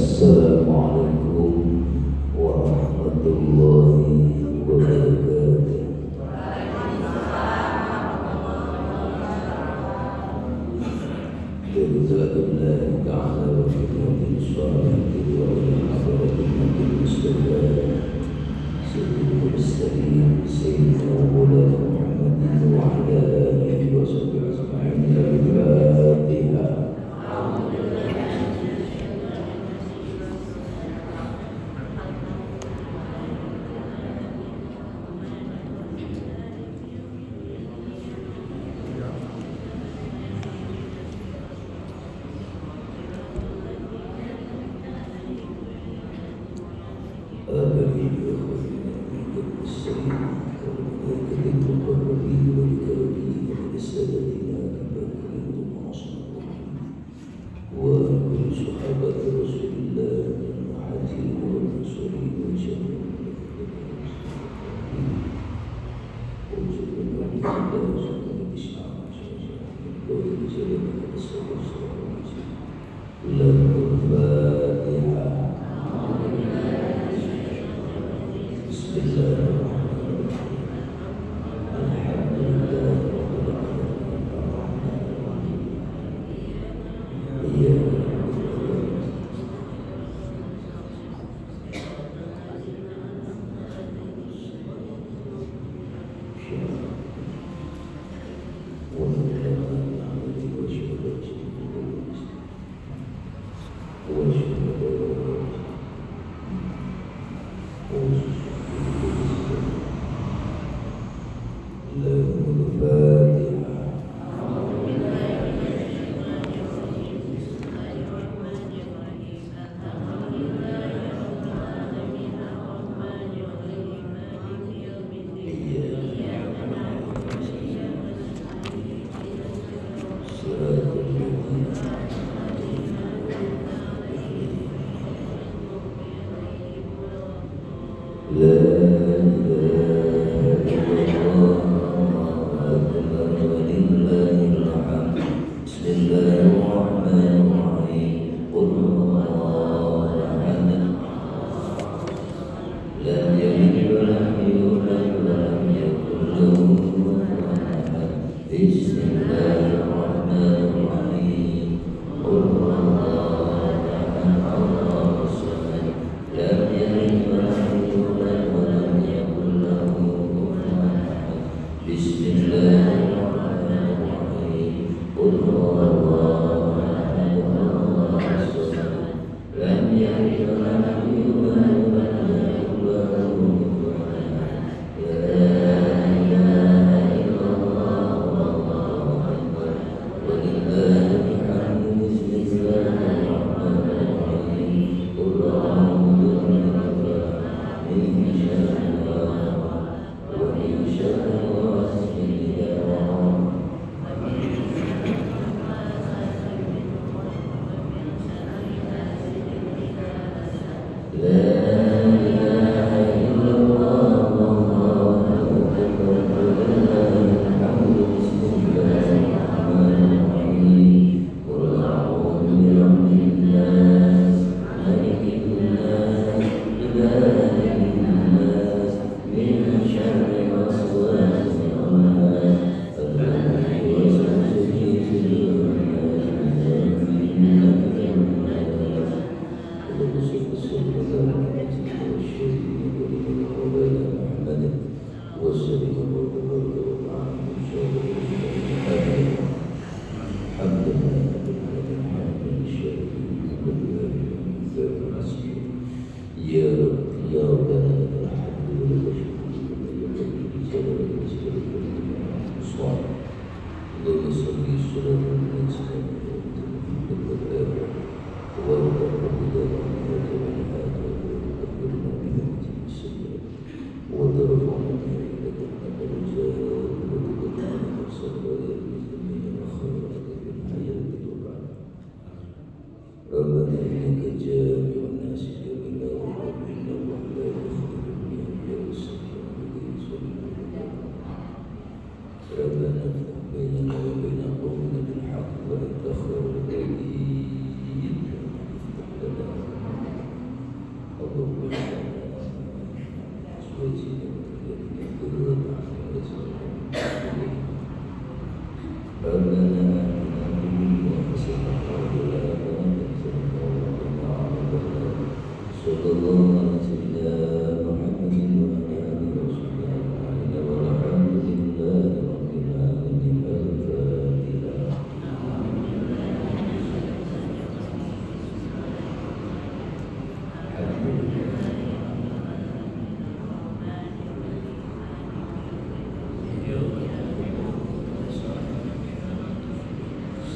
Assalamualaikum warahmatullahi wabarakatuh. Bismillahirrahmanirrahim. Ta'ala wa khidmatin sholati wa al-hadratin nabi Mustafa Sayyidul Mursalin Sayyidina Maulana Muhammadin wa ala alihi wa sahbihi ajma'in. Al-Fatihah.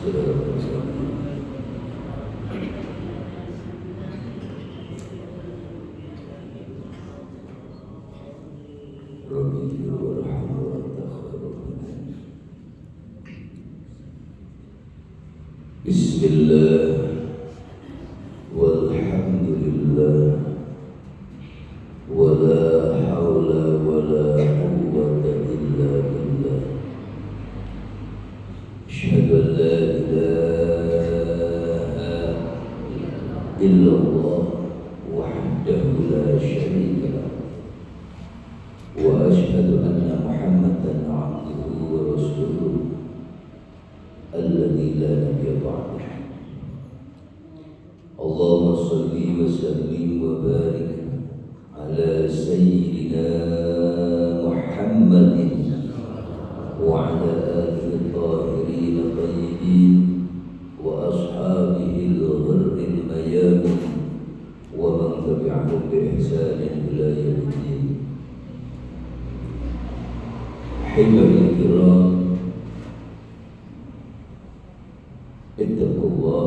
صراط الذين رب اغفر وارحم وأنت خير الراحمين. بسم الله والحمد لله ولا حول ولا قوة إلا بالله. أشهد أن لا إله إلا الله وحده لا شريك له، وأشهد أن محمدا عبده ورسوله الذي لا نبي بعده. اللهم صل وسلم وبارك على سيدنا محمد وعلى آله الطاهرين الطيبين وأصحابه الغر الميامين ومن تبعهم بإحسان إلى يوم الدين. أحبتي الكرام، اتقوا الله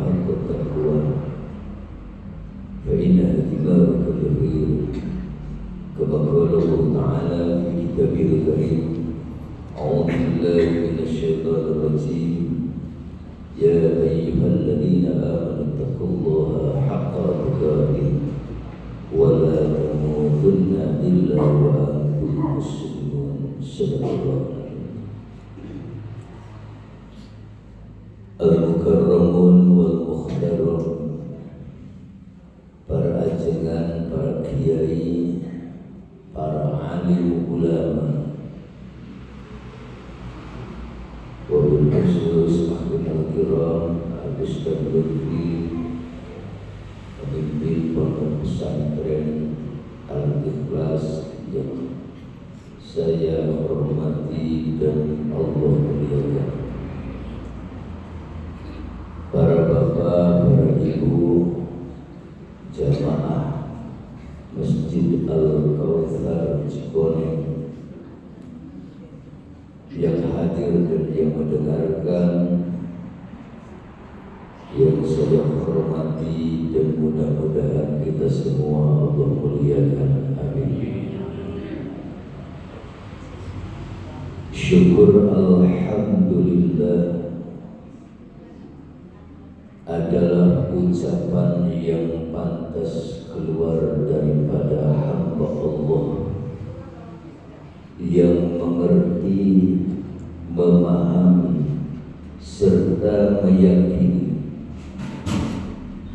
حق التقوى فإنها ثمار كثير، كما قال الله تعالى في كتابه الكريم: أعوذ بالله من الشيطان الرجيم، يا أيها الذين آمنوا اتقوا الله حق تقاته ولا تموتن إلا وأنتم مسلمون. صدق الله. Al-Mukarramun wal-Mukhtarun, para ajengan, para kiai, para alim ulama, wabil khusus akhirul kiram, Al-Ustaz Lutfi, pemimpin pondok pesantren Al-Ikhlas yang saya hormati dan Allah muliakan, para bapak, para ibu, jamaah Masjid Al-Kautsar Cikoneng yang hadir dan yang mendengarkan, yang saya hormati, dan mudah-mudahan kita semua Allah muliakan. Amin. Syukur alhamdulillah adalah ucapan yang pantas keluar daripada hamba Allah yang mengerti, memahami, serta meyakini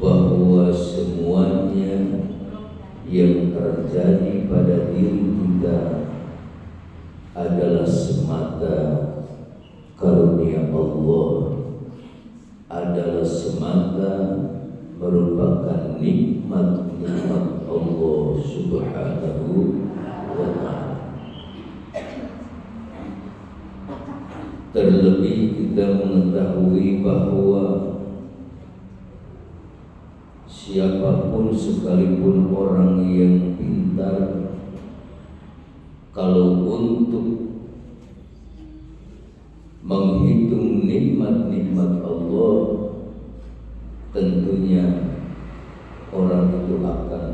bahwa semuanya yang terjadi pada diri kita adalah semata karunia Allah, adalah semata merupakan nikmat-nikmat Allah Subhanahu wa ta'ala. Terlebih kita mengetahui bahwa siapapun sekalipun orang yang pintar, kalau untuk menghitung nikmat-nikmat Allah, tentunya orang itu akan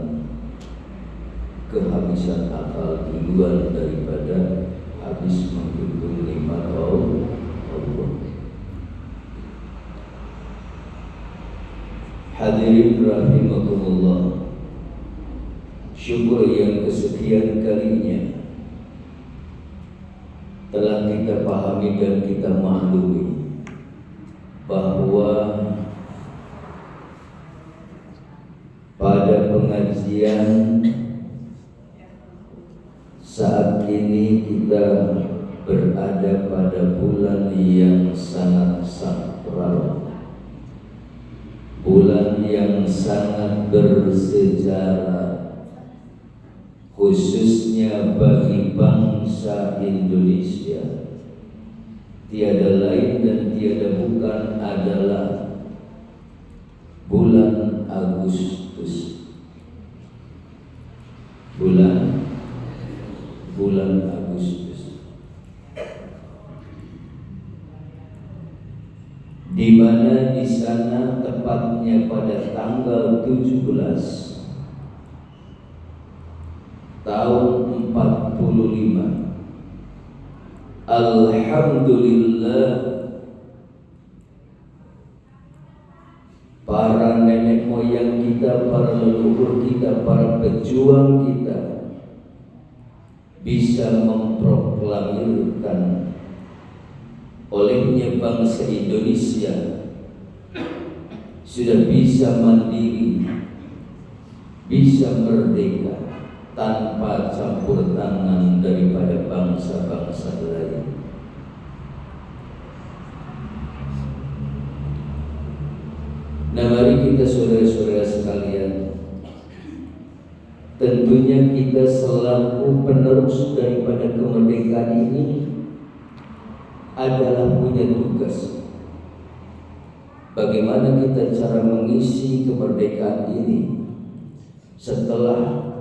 kehabisan akal duluan daripada habis menghitung nikmat Allah. Hadirin rahimakumullah, syukur yang kesekian kalinya telah kita pahami dan kita maklumi bahwa pada pengajian saat ini kita berada pada bulan yang sangat sakral, bulan yang sangat bersejarah, khususnya bagi bangsa Indonesia. Tiada lain dan tiada bukan adalah bulan Agustus. Bulan Agustus. di mana di sana tepatnya pada tanggal 17 tahun 45. Alhamdulillah, para nenek moyang kita, para leluhur kita, para pejuang kita bisa memproklamirkan olehnya bangsa Indonesia sudah bisa mandiri, bisa merdeka tanpa campur tangan daripada bangsa-bangsa lain. Nah, mari kita saudara-saudara sekalian, tentunya kita selaku penerus daripada kemerdekaan ini adalah punya tugas. Bagaimana kita cara mengisi kemerdekaan ini setelah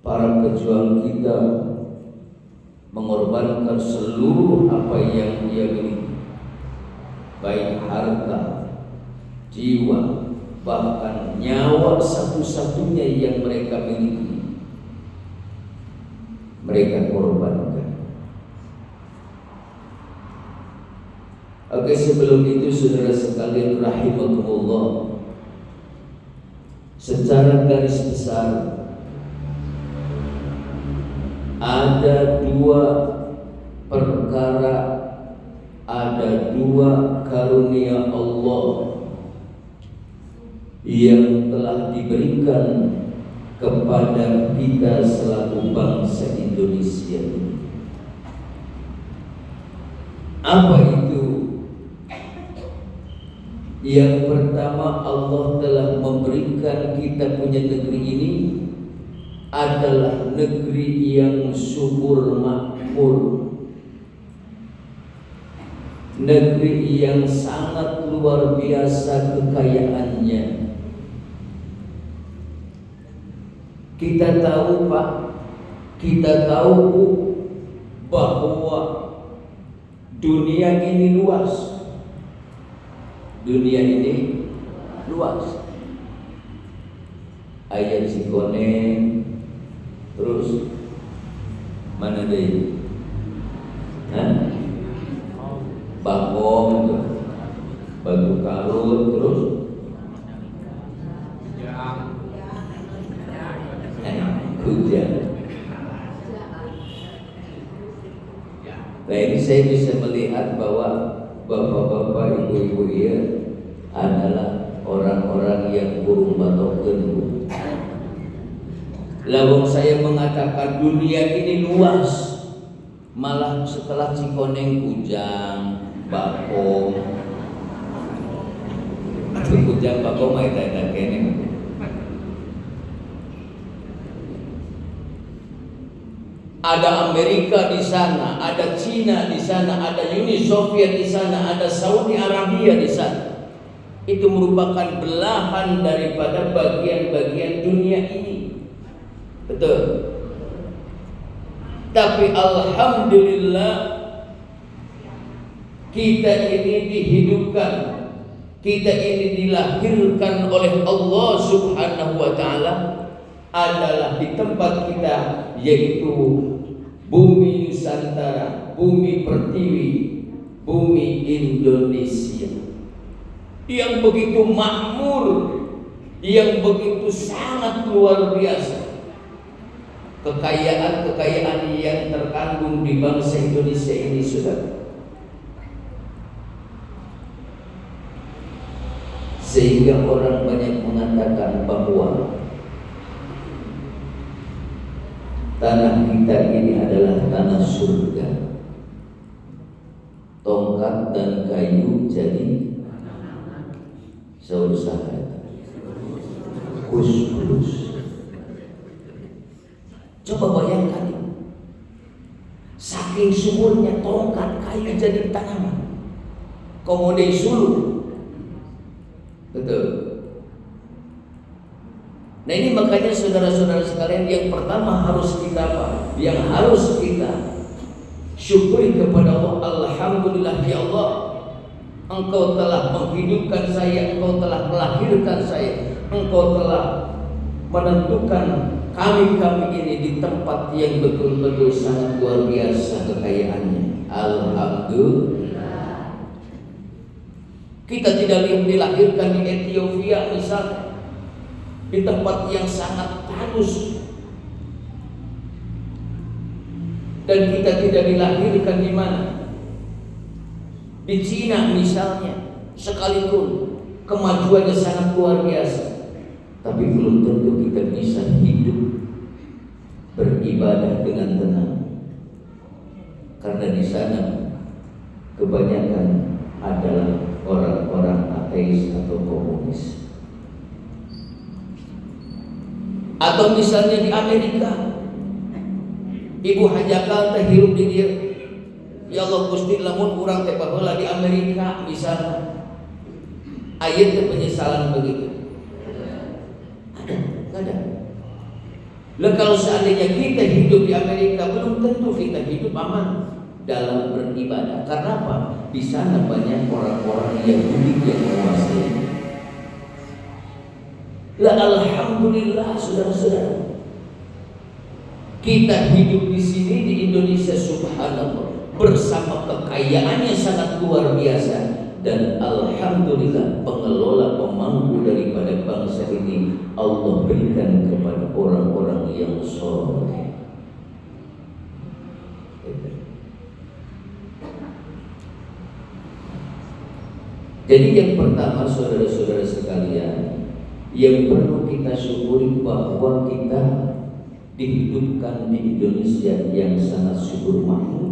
para pejuang kita mengorbankan seluruh apa yang dia miliki, baik harta, jiwa, bahkan nyawa satu-satunya yang mereka miliki, mereka korbankan. Oke, sebelum itu saudara sekalian rahimakumullah, secara garis besar ada dua perkara, ada dua karunia Allah yang telah diberikan kepada kita selaku bangsa Indonesia. Apa itu? Yang pertama, Allah telah memberikan kita punya negeri ini adalah negeri yang subur makmur, negeri yang sangat luar biasa kekayaannya. Kita tahu Pak, kita tahu Bu, bahwa dunia ini luas. Dunia ini luas. Ayat Cikoneng, terus mana deh? Bagong, Batu Karut, terus Kujang. Nah, ini saya bisa melihat bahwa bapak-bapak, ibu-ibu ya adalah orang-orang yang burung batoken. Lawang saya mengatakan dunia ini luas, malah setelah Cikoneng, Kujang, Bakong, Kujang, Bakong, ada kene. Ada Amerika di sana, ada Cina di sana, ada Uni Soviet di sana, ada Saudi Arabia di sana. Itu merupakan belahan daripada bagian-bagian dunia ini. Betul. Tapi alhamdulillah kita ini dihidupkan, kita ini dilahirkan oleh Allah Subhanahu wa taala adalah di tempat kita, yaitu bumi Nusantara, bumi Pertiwi, bumi Indonesia yang begitu makmur, yang begitu sangat luar biasa. Kekayaan-kekayaan yang terkandung di bangsa Indonesia ini sudah, sehingga orang banyak mengatakan bahwa tanah kita ini adalah tanah surga. Tongkat dan kayu jadi saudara kus-kus. Coba bayangkan, saking suburnya tongkat kayu jadi tanaman, kemudian sulu. Betul. Nah, ini makanya saudara-saudara sekalian, yang pertama harus kita apa? Yang harus kita syukuri kepada Allah. Alhamdulillah ya Allah, Engkau telah menghidupkan saya, Engkau telah melahirkan saya, Engkau telah menentukan kami ini di tempat yang betul-betul sangat luar biasa kekayaannya. Alhamdulillah. Kita tidak dilahirkan di Ethiopia misalnya, di tempat yang sangat tandus, dan kita tidak dilahirkan di mana? Di Cina misalnya, sekalipun kemajuannya sangat luar biasa, tapi belum tentu kita bisa hidup beribadah dengan tenang, karena di sana kebanyakan adalah orang-orang ateis atau komunis. Atau misalnya di Amerika, ibu hajaka teh hirup di dia, ya Allah Gusti lamun urang teh baheula di Amerika misalnya, aya teh penyesalan begitu. Ada. Lah kalau seandainya kita hidup di Amerika, belum tentu kita hidup aman dalam beribadah. Karena apa? Di sana banyak orang-orang Yahudi yang menguasai. Lah alhamdulillah saudara-saudara, kita hidup di sini di Indonesia, subhanallah, bersama kekayaannya sangat luar biasa. Dan alhamdulillah pengelola pemangku daripada bangsa ini Allah berikan kepada orang-orang yang soleh. Jadi yang pertama saudara-saudara sekalian, yang perlu kita syukuri bahwa kita dihidupkan di Indonesia yang sangat subur makmur.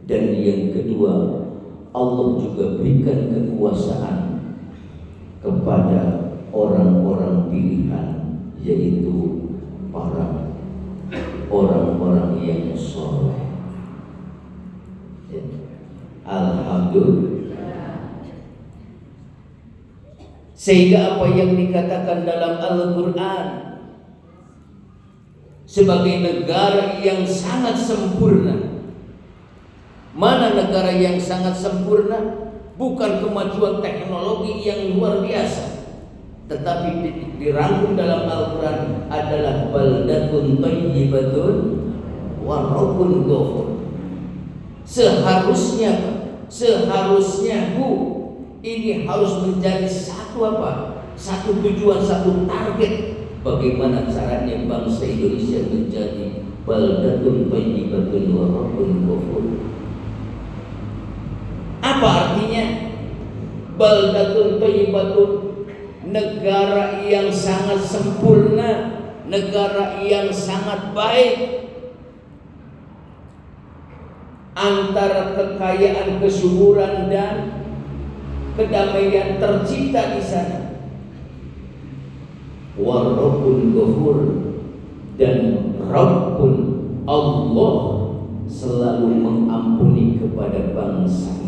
Dan yang kedua, Allah juga berikan kekuasaan kepada orang-orang pilihan, yaitu para orang-orang yang soleh. Alhamdulillah. Sehingga apa yang dikatakan dalam Al-Quran sebagai negara yang sangat sempurna. Mana negara yang sangat sempurna? Bukan kemajuan teknologi yang luar biasa, tetapi dirangkum dalam Al-Quran adalah baldatun thayyibatun wa rabbun ghafur. Seharusnya ini harus menjadi satu tujuan, satu target. Bagaimana caranya bangsa Indonesia menjadi baldatun thayyibatun wa rabbun ghafur? Apa artinya? Baldatun thayyibatun, negara yang sangat sempurna, negara yang sangat baik. Antara kekayaan, kesuburan dan kedamaian tercipta di sana. Wa rabbun ghafur, dan Rabbun Allah selalu mengampuni kepada bangsa itu.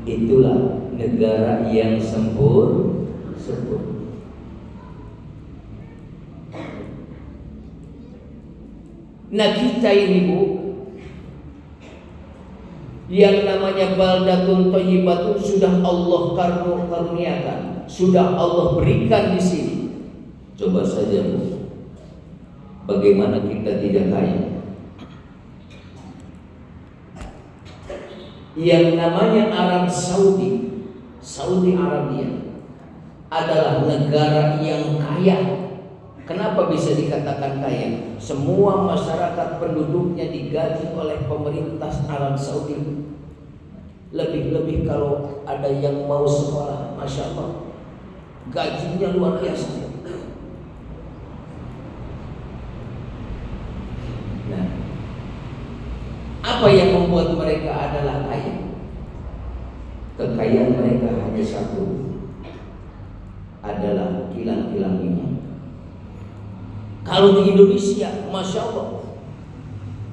Itulah negara yang sempurna. Nah kita ini Bu, yang namanya baldatun thayyibatun sudah Allah karuniakan, sudah Allah berikan di sini. Coba saja Bu, bagaimana kita tidak kaya? Yang namanya Arab Saudi Arabia adalah negara yang kaya. Kenapa bisa dikatakan kaya? Semua masyarakat penduduknya digaji oleh pemerintah Arab Saudi. Lebih-lebih kalau ada yang mau sekolah, Masya Allah, gajinya luar biasa. Nah, apa yang membuat mereka adalah kaya? Kekayaan mereka hanya satu, adalah kilang-kilang minyak. Kalau di Indonesia, Masya Allah,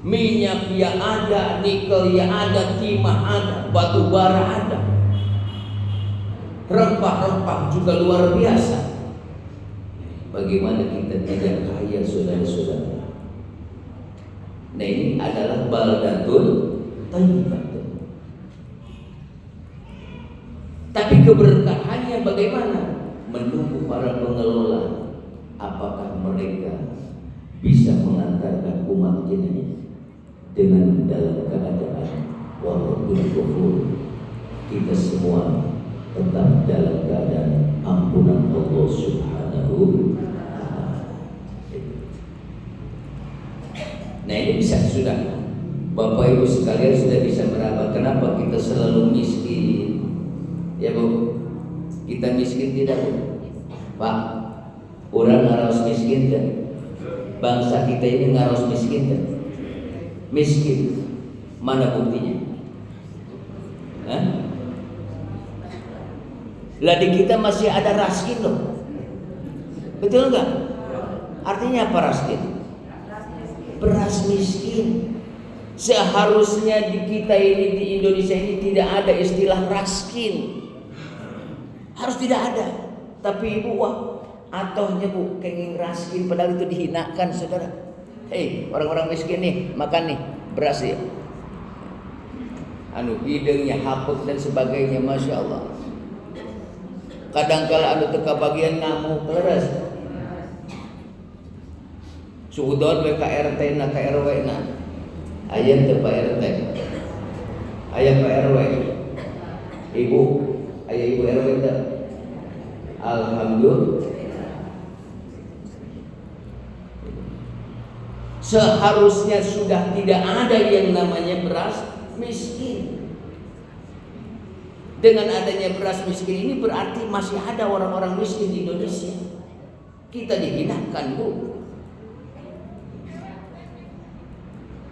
minyak ya ada, nikel ya ada, timah ada, batu bara ada, rempah-rempah juga luar biasa. Bagaimana kita tidak kaya, saudara-saudara? Nah ini adalah baldatun thayyibatun. Tapi keberkahannya bagaimana? Menunggu para pengelola, apakah mereka bisa mengantarkan umat ini dengan dalam keadaan walaupun kufur, kita semua tetap dalam keadaan ampunan Allah Subhanahu wa ta'ala. Nah, ini bisa sudah Bapak Ibu sekalian sudah bisa meraba kenapa kita selalu miskin. Ya Bu, kita miskin tidak Bu? Pak, orang ngaros miskin kan? Bangsa kita ini ngaros miskin kan? Miskin. Mana buktinya? Hah? Lah di kita masih ada raskin loh. Betul nggak? Artinya apa raskin? Beras miskin. Seharusnya di kita ini, di Indonesia ini tidak ada istilah raskin. Harus tidak ada. Tapi Ibu, wah, atohnya Bu, kenging raskin, padahal itu dihinakan saudara. Hei, orang-orang miskin nih, makan nih, beras ya. Hidungnya hapus dan sebagainya, Masya Allah. Kadang-kala teka bagian ngamuk leres. Suudon BKRT na KRW na. Ayat te Pak RT. Ayat Pak RW. Ibu, ayat Ibu RW itu. Alhamdulillah. Seharusnya sudah tidak ada yang namanya beras miskin. Dengan adanya beras miskin ini berarti masih ada orang-orang miskin di Indonesia. Kita dihinakan Bu.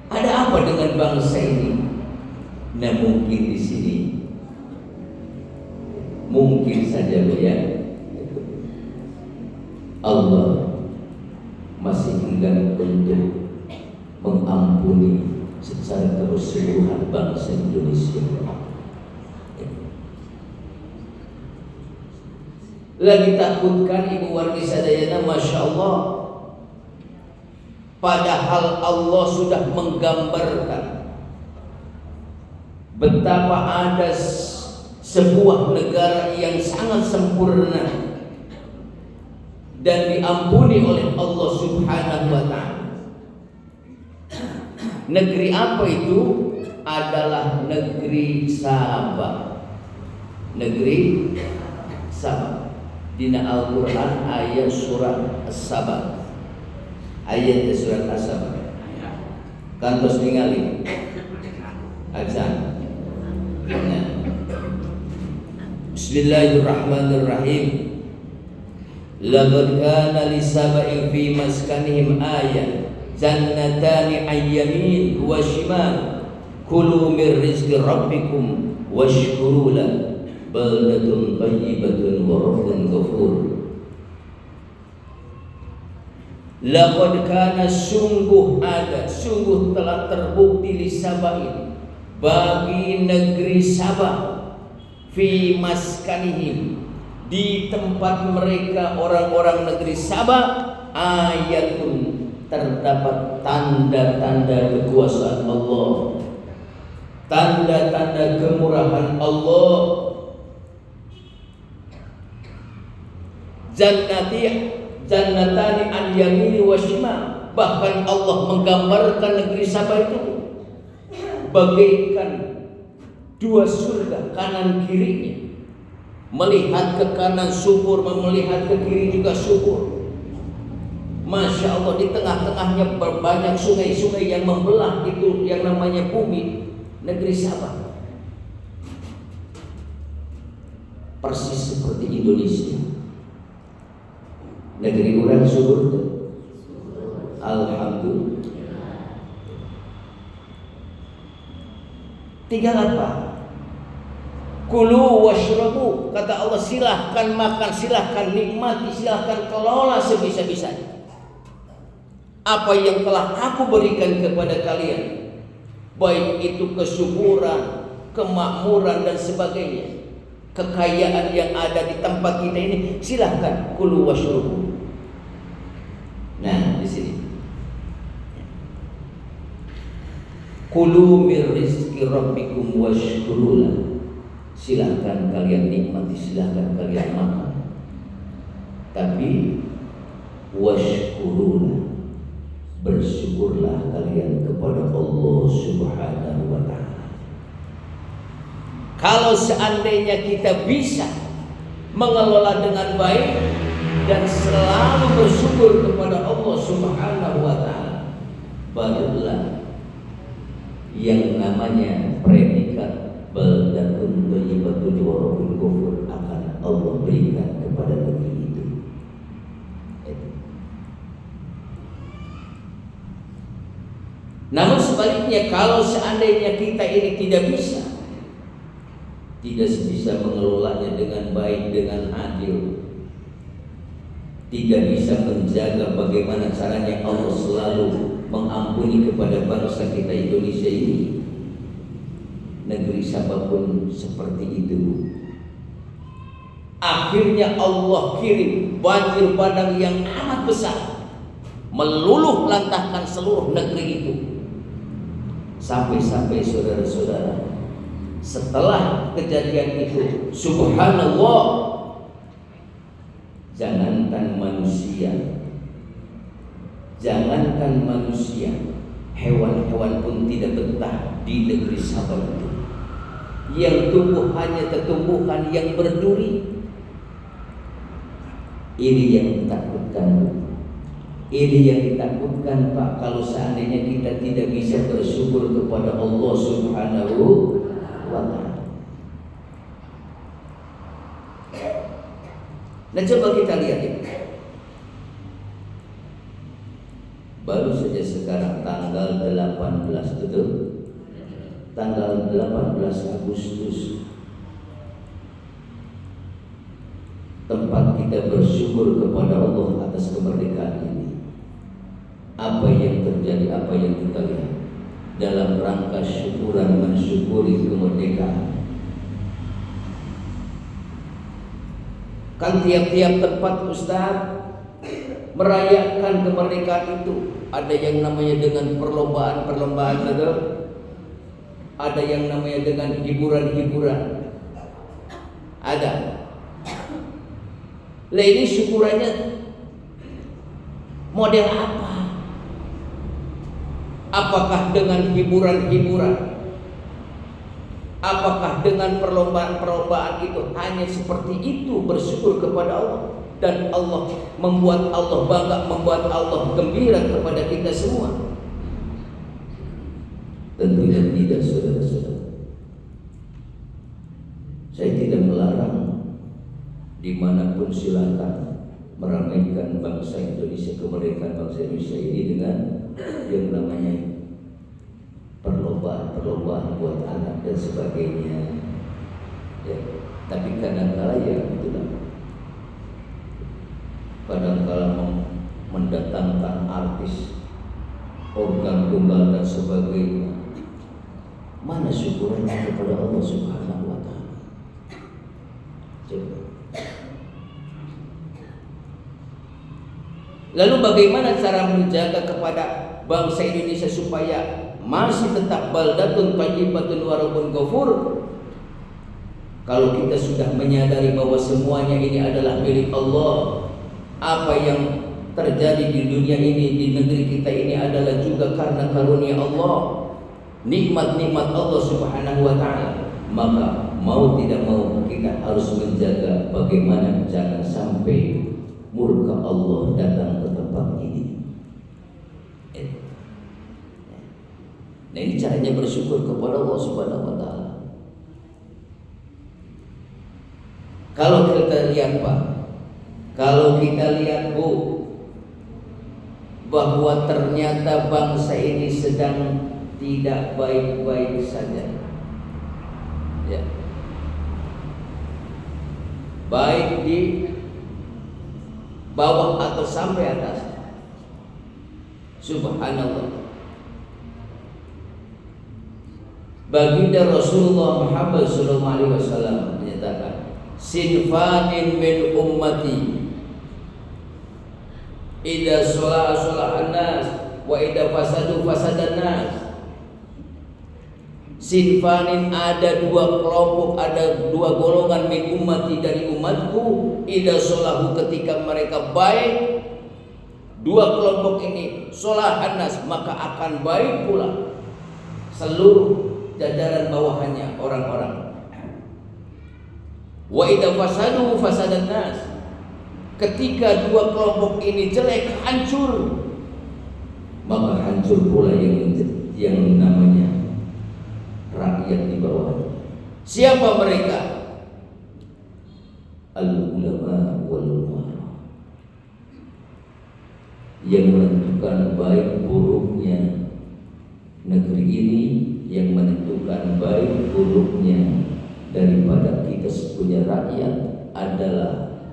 Ada apa dengan bangsa ini? Nah, mungkin di sini, mungkin saja ya, Allah masih enggan untuk mengampuni secara keseluruhan bangsa Indonesia. Lagi takutkan Ibu Wargi Sadayana, Masya Allah. Padahal Allah sudah menggambarkan betapa ada sebuah negara yang sangat sempurna dan diampuni oleh Allah Subhanahu wa ta'ala. Negeri apa itu? Adalah negeri Sabah. Negeri Sabah. Dina Al-Quran ayat surat As-Sabah. Ayat surat As-Sabah. Kantos ningali. Azan. Bismillahirrahmanirrahim. Laqad kana li sab'in fi maskanihim ayat. Jannatani an yamin wa shimal. Kulu min rizqi rabbikum washkuru lahu. Baldatun thayyibatun wa rabbun ghafur. Laqad kana, sungguh ada, sungguh telah terbukti li Sabain, bagi negeri Sabah, fi maskanihim, di tempat mereka orang-orang negeri Sabah, ayatun, terdapat tanda-tanda kekuasaan Allah, tanda-tanda kemurahan Allah. Jannatani an yamini wa shimal. Bahkan Allah menggambarkan negeri Sabah itu bagaikan dua surga kanan kirinya. Melihat ke kanan subur, melihat ke kiri juga subur. Masya Allah, di tengah-tengahnya banyak sungai-sungai yang membelah itu yang namanya bumi, negeri Sabah. Persis seperti Indonesia. Negeri orang subur itu. Alhamdulillah. Tinggal apa? Kulu washrabu, kata Allah, silahkan makan, silahkan nikmati, silahkan kelola sebisa-bisanya apa yang telah aku berikan kepada kalian, baik itu kesuburan, kemakmuran dan sebagainya, kekayaan yang ada di tempat kita ini. Silahkan kulu washrabu. Nah, di sini kulu min rizqi rabbikum washkuru lahu. silahkan kalian nikmati, silahkan kalian makan. Tapi washkuruna, bersyukurlah kalian kepada Allah Subhanahu wa ta'ala. Kalau seandainya kita bisa mengelola dengan baik dan selalu bersyukur kepada Allah Subhanahu wa ta'ala, barulah yang namanya predikat baldatun thayyibatun wa rabbul ghafur akan Allah berikan kepada negeri itu. Namun sebaliknya, kalau seandainya kita ini tidak bisa mengelolanya dengan baik, dengan adil, tidak bisa menjaga bagaimana caranya Allah selalu mengampuni kepada bangsa kita Indonesia ini, negeri Sabah pun seperti itu. Akhirnya Allah kirim banjir bandang yang amat besar, meluluh lantahkan seluruh negeri itu. Sampai-sampai saudara-saudara, setelah kejadian itu, subhanallah, jangankan manusia, hewan-hewan pun tidak betah di negeri Sabah itu. Yang tumbuh hanya tumbuhan yang berduri. Ini yang ditakutkan. Ini yang ditakutkan, Pak, kalau seandainya kita tidak bisa bersyukur kepada Allah Subhanahu wa ta'ala. Nah, coba kita lihat ini. Baru saja sekarang tanggal 18, betul? Tanggal 18 Agustus, tempat kita bersyukur kepada Allah atas kemerdekaan ini. Apa yang terjadi, apa yang kita lihat dalam rangka syukuran mensyukuri kemerdekaan. Kan tiap-tiap tempat Ustaz merayakan kemerdekaan itu, ada yang namanya dengan perlombaan, ada yang namanya dengan hiburan, ada. Lah ini syukurannya model apa? Apakah dengan hiburan? Apakah dengan perlombaan itu hanya seperti itu bersyukur kepada Allah dan Allah membuat Allah bangga, membuat Allah gembira kepada kita semua? Tentunya tidak, saudara-saudara. Saya tidak melarang dimanapun silakan meramaikan bangsa Indonesia, kemerdekaan bangsa Indonesia ini dengan yang namanya perlombaan buat anak dan sebagainya. Ya, tapi kadang-kala ya itulah. Kadang-kala mendatangkan artis, organ tunggal dan sebagainya. Mana syukurannya kepada Allah Subhanahu wa ta'ala? Coba. Lalu bagaimana cara menjaga kepada bangsa Indonesia supaya masih tetap baldatun thayyibatun wa rabbun ghafur? Kalau kita sudah menyadari bahwa semuanya ini adalah milik Allah, apa yang terjadi di dunia ini, di negeri kita ini adalah juga karena karunia Allah, nikmat-nikmat Allah Subhanahu wa ta'ala, maka mau tidak mau kita harus menjaga bagaimana jangan sampai murka Allah datang ke tempat ini. Nah, ini caranya bersyukur kepada Allah Subhanahu wa ta'ala. Kalau kita lihat, Pak, kalau kita lihat, Bu, bahwa ternyata bangsa ini sedang tidak baik-baik saja, ya, baik di bawah atau sampai atas. Subhanallah. Baginda Rasulullah Muhammad SAW menyatakan, sinfanin min ummati idza shola'a an-nas wa idza fasadu fasadan nas. Sinfanin, ada dua kelompok, ada dua golongan min ummati, dari umatku, idza solahu, ketika mereka baik, dua kelompok ini, solahan nas, maka akan baik pula seluruh jajaran bawahannya orang-orang. Wa idza fasadu fasadan nas, ketika dua kelompok ini jelek, hancur, maka hancur pula yang namanya rakyat di bawah. Siapa mereka? Al-ulama wal umara, yang menentukan baik buruknya negeri ini, yang menentukan baik buruknya daripada kita sepunya rakyat adalah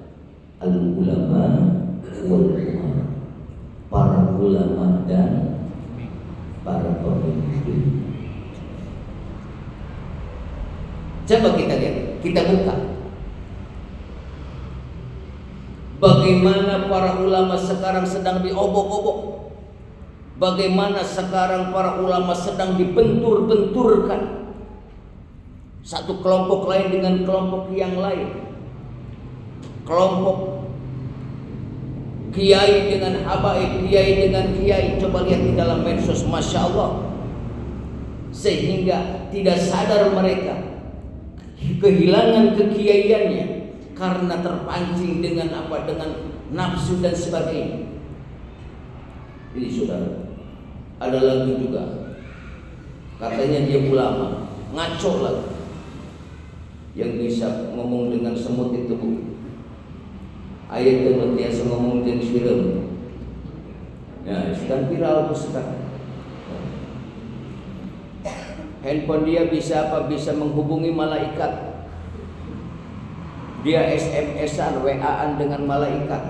al-ulama wal umara, para ulama dan para pemimpin. Coba kita lihat, kita buka bagaimana para ulama sekarang sedang diobok-obok, bagaimana sekarang para ulama sedang dibentur-benturkan satu kelompok lain dengan kelompok yang lain, kelompok kiai dengan habaib, kiai dengan kiai. Coba lihat di dalam medsos, masya Allah, sehingga tidak sadar mereka kehilangan kekiaiannya karena terpancing dengan apa, dengan nafsu dan sebagainya. Ini saudara, ada lagi juga katanya dia ulama, ngaco lagi, yang bisa ngomong dengan semut itu ayat yang biasa ngomong dengan film. Ya, sedang viral tuh sekarang. Handphone dia bisa apa? Bisa menghubungi malaikat. Dia SMS-an, WA-an dengan malaikat.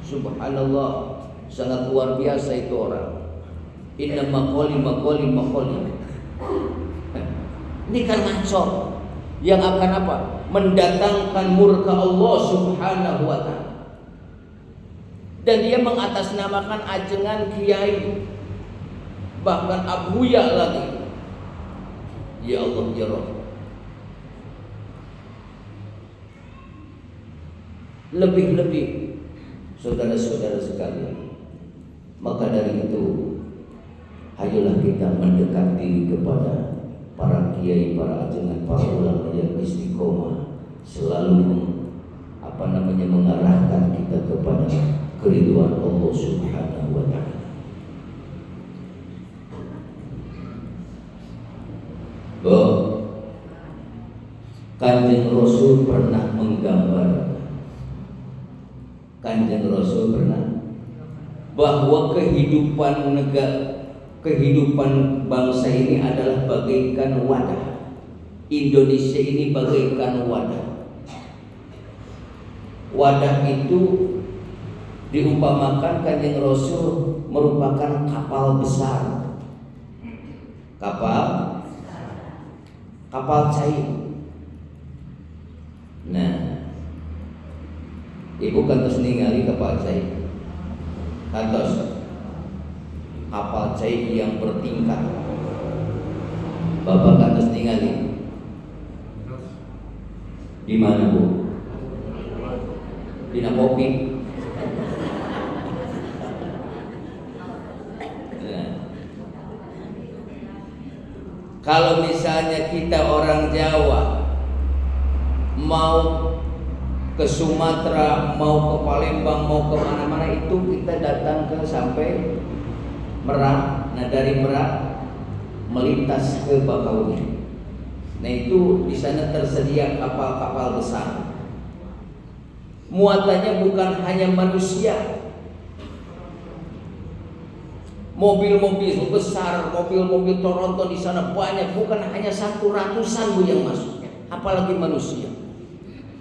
Subhanallah, sangat luar biasa itu orang. Inna maqali. Ini kan ngaco, yang akan apa? Mendatangkan murka Allah Subhanahu wa ta'ala. Dan dia mengatasnamakan ajengan kiai, bahkan abuya lagi. Ya Allah, ya Rabb. Lebih-lebih saudara-saudara sekalian, maka dari itu ayolah kita mendekat diri kepada para kiai, para ajengan, para ulama yang istiqomah, selalu mengarahkan kita kepada keridhaan Allah Subhanahu wa ta'ala. Kanjeng Rasul pernah menggambar, Kanjeng Rasul pernah, bahwa kehidupan bangsa ini adalah bagaikan wadah. Indonesia ini bagaikan wadah. Wadah itu diumpamakan Kanjeng Rasul merupakan kapal besar, kapal cair. Nah, ibu kantos ningali kapal cair, kantos kapal cair yang bertingkat. Bapak kantos ningali di mana, Bu? Dina kopi. Nah, kalau misalnya kita orang Jawa mau ke Sumatera, mau ke Palembang, mau ke mana-mana, itu kita datang ke sampai Merak. Nah, dari Merak melintas ke Bakauheni. Nah, itu di sana tersedia kapal-kapal besar. Muatannya bukan hanya manusia. Mobil-mobil besar, mobil-mobil Toronto di sana banyak, bukan hanya 100-an Bu yang masuk, apalagi manusia.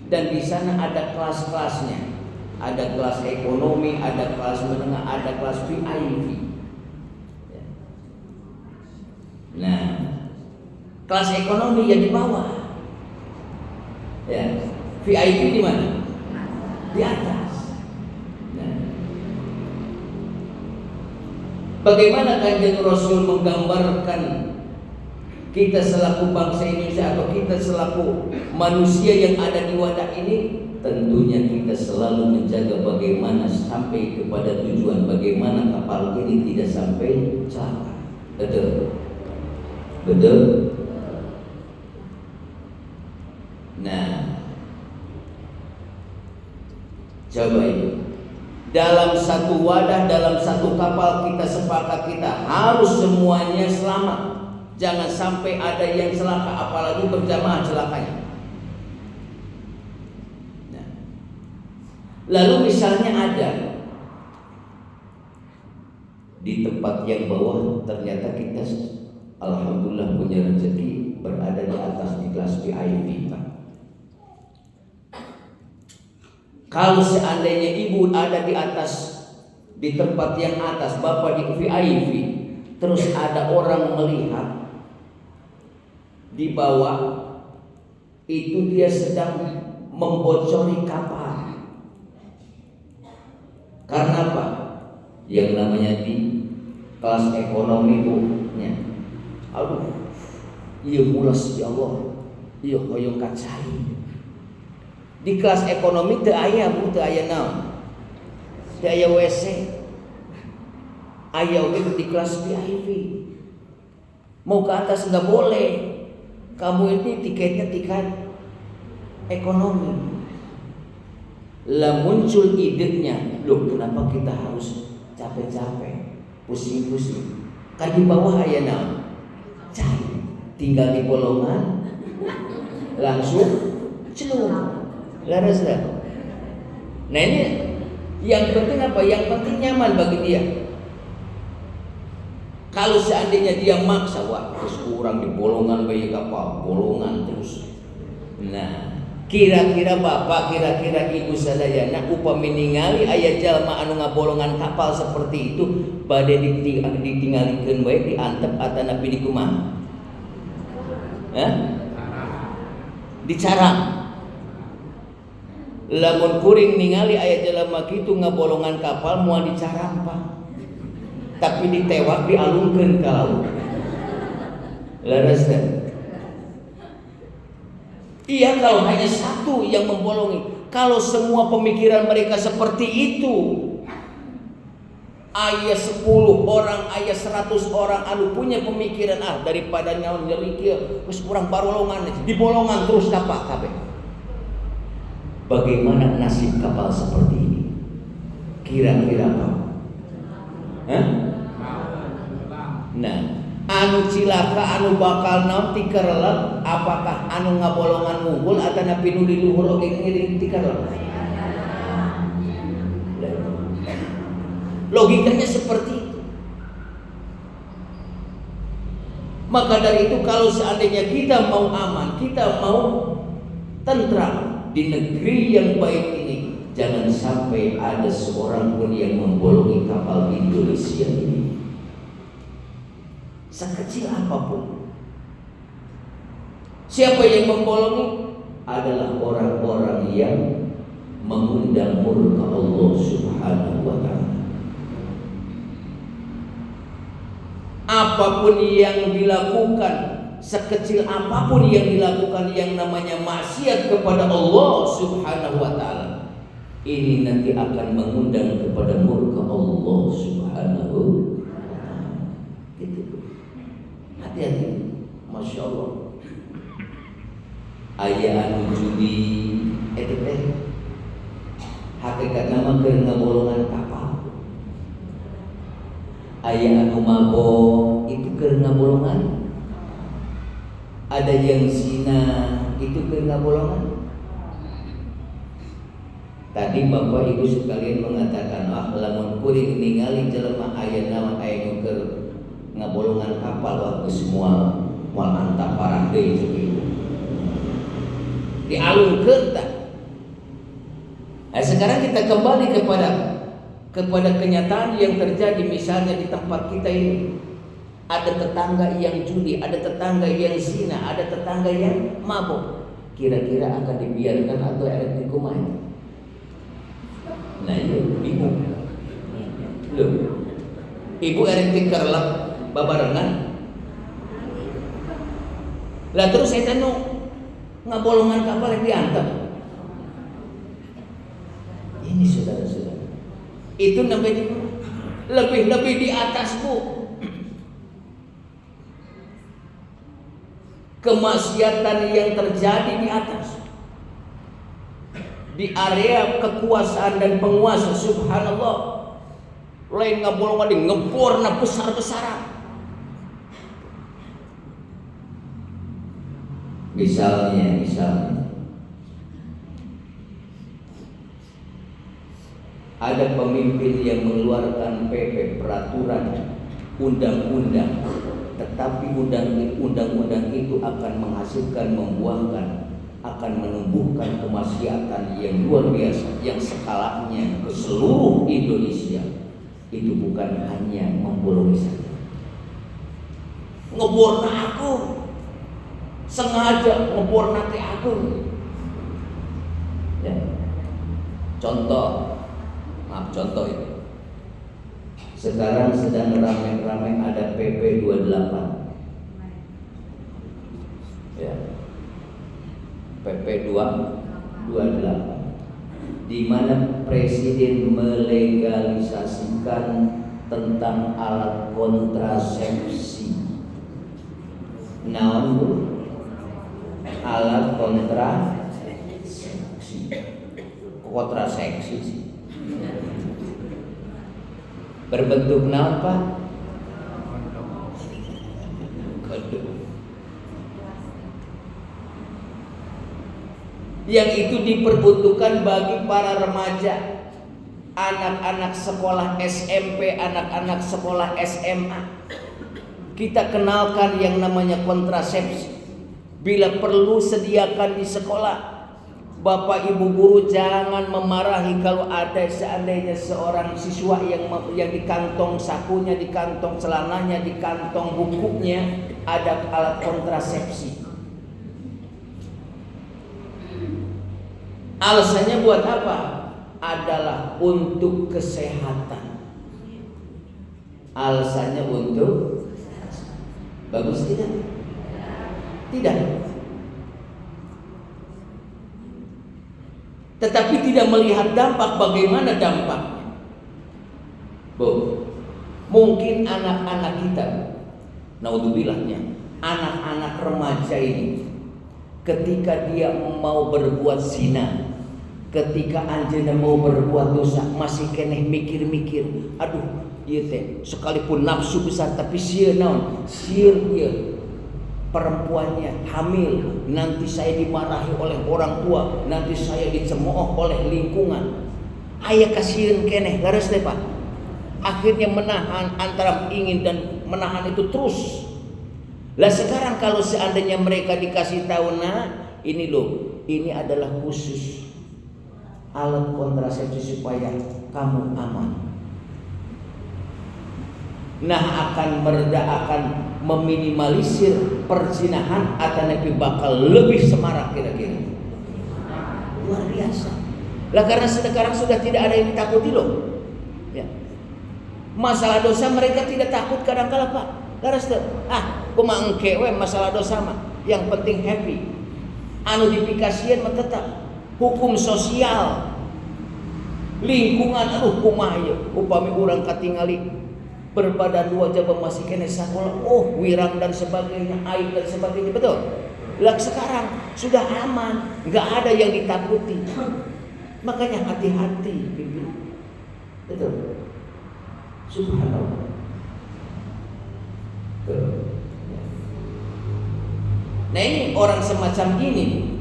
Dan di sana ada kelas-kelasnya, ada kelas ekonomi, ada kelas menengah, ada kelas VIP. Nah, kelas ekonomi yang di bawah, ya. VIP di mana? Di atas. Nah, bagaimana Kanjeng Rasul menggambarkan kita selaku bangsa Indonesia atau kita selaku manusia yang ada di wadah ini, tentunya kita selalu menjaga bagaimana sampai kepada tujuan, bagaimana kapal ini tidak sampai celaka. Betul. Nah, coba itu. Dalam satu wadah, dalam satu kapal kita sepakat kita harus semuanya selamat. Jangan sampai ada yang celaka, apalagi berjamaah celakanya. Nah, lalu misalnya ada di tempat yang bawah, ternyata kita alhamdulillah punya rezeki berada di atas di kelas VIP, Pak. Kalau seandainya ibu ada di atas, di tempat yang atas, bapak di VIP, terus ada orang melihat di bawah itu dia sedang membocori kapal. Karena apa? Yang namanya di kelas ekonomi bu, aduh, iya mulas ya Allah, iya hoyong kacai. Di kelas ekonomi teu aya bu, teu aya naon, teu aya WC, aya oge di kelas VIP. Mau ke atas nggak boleh, kamu ini tiketnya tiket ekonomi. Lah muncul idenya, loh kenapa kita harus capek-capek, pusing-pusing? Kan di bawah aya naon, cai, tinggal di bolongan, langsung celur. Laras dah. Nah ini yang penting apa? Yang penting nyaman bagi dia. Kalau seandainya dia maksa, wah terus kurang di bolongan bayi kapal, bolongan terus. Nah, kira-kira bapak, kira-kira ibu sadayana upami ningali aya jalma anu ngabolongan kapal seperti itu, bade ditinggalikeun bae diantep atanapi di kumaha? Dicarang. Lamun kuring ningali aya jalma kitu ngabolongan kapal moal dicarang Pak. Tapi ditewak dialungkeun ka laut. Laras kan? Iya kalau hanya satu yang membolongi. Kalau semua pemikiran mereka seperti itu, aya 10 orang, aya 100 orang anu punya pemikiran daripada nyaon nyeri kieu geus urang barolongan di bolongan terus kapal kabeh. Bagaimana nasib kapal seperti ini? Kira-kira apa? Nah, anu cilaka anu bakal naon ti kerelep, apakah anu ngabolongan ngumpul atau napi nu di luhur oge ngiring ti kerelep? Logikanya seperti itu. Maka dari itu kalau seandainya kita mau aman, kita mau tentram di negeri yang baik ini, jangan sampai ada seorang pun yang membolongi kapal Indonesia ini. Sekecil apapun. Siapa yang membolongi adalah orang-orang yang mengundang murka Allah Subhanahu wa ta'ala. Apapun yang dilakukan, sekecil apapun yang dilakukan yang namanya maksiat kepada Allah Subhanahu wa ta'ala, ini nanti akan mengundang kepada murka Allah Subhanahu wa ta'ala. Gitu. Hati-hati. Masya Allah. Aya anu judi eta teh hakikat nama keur ngabolongan kapal. Aya anu mabok itu keur ngabolongan. Ada yang zina itu keur ngabolongan. Tadi Bapak Ibu sekalian mengatakan, lamun kuring ningali jelema aya naon aya nu keur ngabolongan kapal waktu semua moal antap parah deui ceuk ieu. Dialungkeun tah. Nah, sekarang kita kembali kepada kenyataan yang terjadi misalnya di tempat kita ini. Ada tetangga yang judi, ada tetangga yang zina, ada tetangga yang mabuk. Kira-kira akan dibiarkan atau ada dikumaha? Nah ini bingung. Loh, ibu erek ti kerlep babarengan. Lah terus saya tanya, ngabolongan kapal yang diantar. Ini saudara-saudara, itu namanya lebih-lebih di atas, Bu. Kemaksiatan yang terjadi di atas, di area kekuasaan dan penguasa, subhanallah, lain ngabolongan di ngeborna besar-besaran. Misalnya ada pemimpin yang mengeluarkan PP, peraturan, undang-undang, tetapi undang-undang itu akan menghasilkan, membuahkan, akan menumbuhkan kemaksiatan yang luar biasa, yang skalanya ke seluruh Indonesia. Itu bukan hanya membolongi saja, ngeborna aku, sengaja ngeborna teh aku. Ya. Contoh itu. Sekarang sedang ramai-ramai ada PP 28. Ya. PP 28 di mana Presiden melegalisasikan tentang alat kontrasepsi. Naon, Bu? Alat kontrasepsi berbentuk apa? Yang itu diperbutuhkan bagi para remaja, anak-anak sekolah SMP, anak-anak sekolah SMA. Kita kenalkan yang namanya kontrasepsi. Bila perlu sediakan di sekolah. Bapak Ibu guru jangan memarahi kalau ada seandainya seorang siswa yang di kantong sakunya, di kantong celananya, di kantong bukunya ada alat kontrasepsi. Alasannya buat apa? Adalah untuk kesehatan. Alasannya untuk bagus tidak? Tidak. Tetapi tidak melihat dampak, bagaimana dampaknya. Bu, mungkin anak-anak kita, naudzubillah, anak-anak remaja ini, ketika dia mau berbuat zina, ketika anjeunna mau berbuat dosa, masih keneh mikir-mikir, aduh, ieu teh sekalipun nafsu besar tapi sieun naon? Sieun ieu perempuannya hamil, nanti saya dimarahi oleh orang tua, nanti saya dicemooh oleh lingkungan. Aya kasieun keneh laras teh Pak. Akhirnya menahan, antara ingin dan menahan itu terus. Lah sekarang kalau seandainya mereka dikasih tahu, nah ini loh, ini adalah khusus alat kontrasepsi supaya kamu aman. Nah akan akan meminimalisir perzinahan atau nabi bakal lebih semarak kira-kira. Luar biasa. Lah karena sekarang sudah tidak ada yang ditakuti loh. Ya. Masalah dosa mereka tidak takut kadang-kala Pak. Laras teh, kumaha engke we masalah dosa mah. Yang penting happy. Anu dipikasieun mah tetap hukum sosial. Lingkungan aduh kumaha ye upami urang katingali berbadan dua jaba masih kena sakola, wirang dan sebagainya, aib dan sebagainya, betul. Lah sekarang sudah aman, nggak ada yang ditakuti. Makanya hati-hati, pimpin. Betul. Subhanallah. Betul. Nah ini orang semacam ini,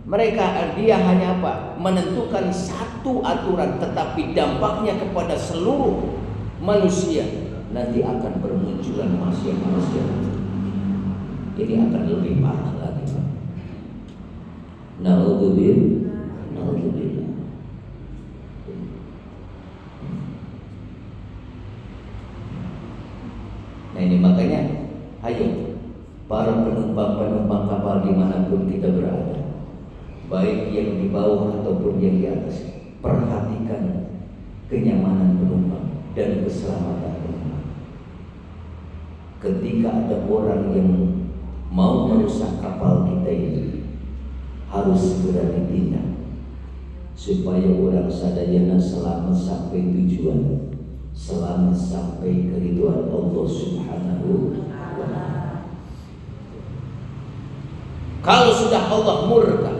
mereka dia hanya apa? Menentukan satu aturan, tetapi dampaknya kepada seluruh manusia nanti akan bermunculan manusia-manusia. Ini akan lebih parah lagi. Naudzubillah. Nah ini makanya, ayo para penumpang kapal dimanapun kita berada, baik yang di bawah ataupun yang di atas, perhatikan kenyamanan penumpang dan keselamatan penumpang. ketika ada orang yang mau merusak kapal kita ini, harus segera ditindak supaya orang sadayana selamat sampai tujuan, selamat sampai keridhaan Allah Subhanahu wa ta'ala. Kalau sudah Allah murka,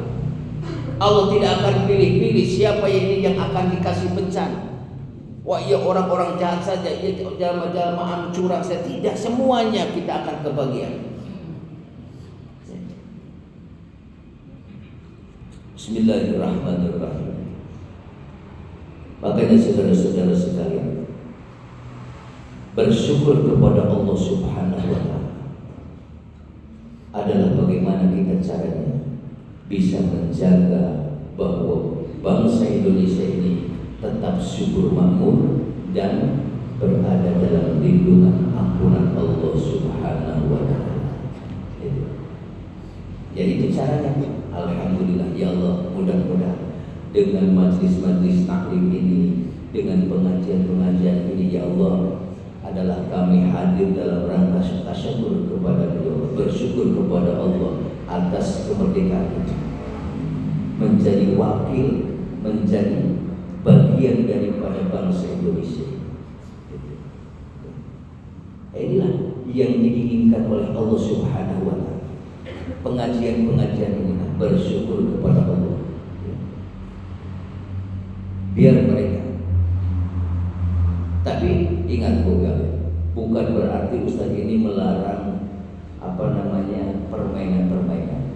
Allah tidak akan pilih-pilih siapa yang akan dikasih bencana. Wah, iya orang-orang jahat saja, iya jamaah curang saja. Tidak, semuanya kita akan kebagian. Bismillahirrahmanirrahim. Makanya saudara-saudara sekalian, bersyukur kepada Allah Subhanahu wa ta'ala adalah bagaimana kita caranya bisa menjaga bahwa bangsa Indonesia ini tetap subur makmur dan berada dalam lindungan ampunan Allah Subhanahu wa ta'ala. Jadi itu caranya. Alhamdulillah ya Allah, mudah-mudahan dengan majlis-majlis taklim ini, dengan pengajian-pengajian ini ya Allah, adalah kami hadir dalam rangka tasyukur kepada Allah, bersyukur kepada Allah atas kemerdekaan itu, menjadi wakil, menjadi bagian daripada bangsa Indonesia. Inilah yang diinginkan oleh Allah Subhanahu wa ta'ala. Pengajian-pengajian ini bersyukur kepada Allah. Biar mereka. Tapi ingat bukan berarti Ustaz ini melarang permainan-permainan.